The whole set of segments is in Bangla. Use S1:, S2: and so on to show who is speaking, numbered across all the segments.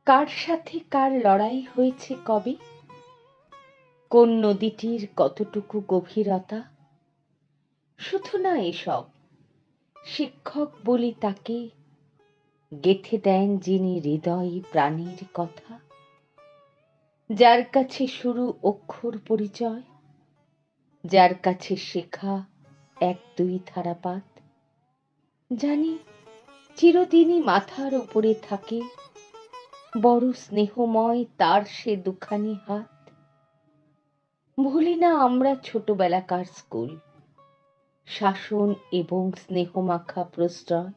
S1: কার সাথে কার লড়াই হয়েছে কবে, কোন নদীটির কতটুকু গভীরতা, শুধু না এসব, শিক্ষক বলি তাকে, গেঁথে দেন যিনি হৃদয় প্রাণীর কথা, যার কাছে শুরু অক্ষর পরিচয়, যার কাছে শেখা এক দুই ধারাপাত। জানি চিরদিনই মাথার উপরে থাকে, বড় স্নেহময় তার সে দুখানি হাত। ভুলি না আমরা ছোটবেলাকার স্কুল, শাসন এবং স্নেহমাখা প্রশ্রয়,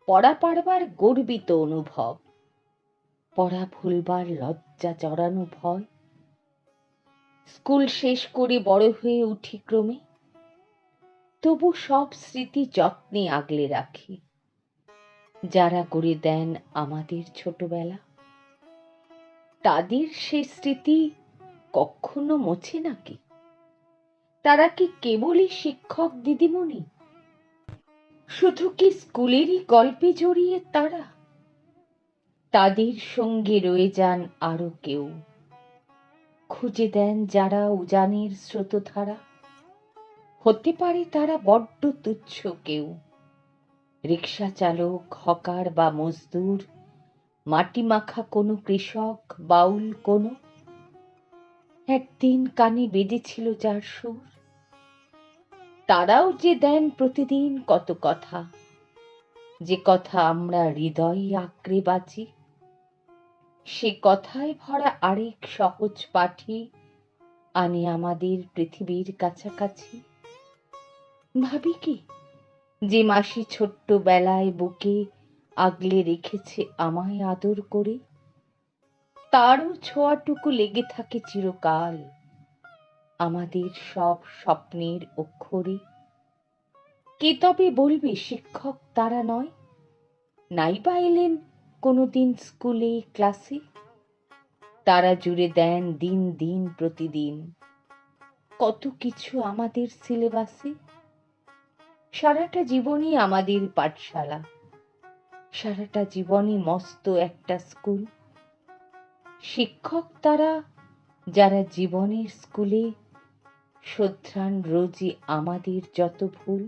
S1: পড়া পারবার গর্বিত অনুভব, পড়া ভুলবার লজ্জা জড়ানো ভয়। স্কুল শেষ করে বড় হয়ে উঠি ক্রমে, তবু সব স্মৃতি যত্নে আগলে রাখি, যারা করে দেন আমাদের ছোটবেলা। তাদের সে স্মৃতি কখনো মোছে নাকি? তারা কি কেবলই শিক্ষক দিদিমণি? শুধু কি স্কুলেরই গল্পে জড়িয়ে তারা? তাদের সঙ্গে রয়ে যান আরো কেউ, খুঁজে দেন যারা উজানের স্রোতধারা। হতে পারে তারা বড্ড তুচ্ছ কেউ, রিক্সা চালক, হকার বা মজদুর, মাটি মাখা কোনো কৃষক, বাউল কোনো। একদিন কানে বেজেছিল যার সুর, তারাও যে দেন প্রতিদিন কত কথা, যে কথা আমরা হৃদয়ে আঁকড়ে বাঁচি। সে কথায় ভরা আরেক সহজ পাঠী আনে আমাদের পৃথিবীর কাছাকাছি। ভাবি কি, যে মাসি ছোট্ট বেলায় বুকে আগলে রেখেছে আমায় আদর করে, তারও ছোঁয়াটুকু লেগে থাকে চিরকাল আমাদের সব স্বপ্নের অক্ষরে। কে তবে বলবে শিক্ষক তারা নয়? নাই বা এলেন কোনোদিন স্কুলে ক্লাসে, তারা জুড়ে দেন দিন দিন প্রতিদিন কত কিছু আমাদের সিলেবাসে। সারাটা জীবনই আমাদের পাঠশালা, সারাটা জীবনই মস্ত একটা স্কুল। শিক্ষক তারা যারা জীবনের স্কুলে শোধরান রোজই আমাদের যত ভুল।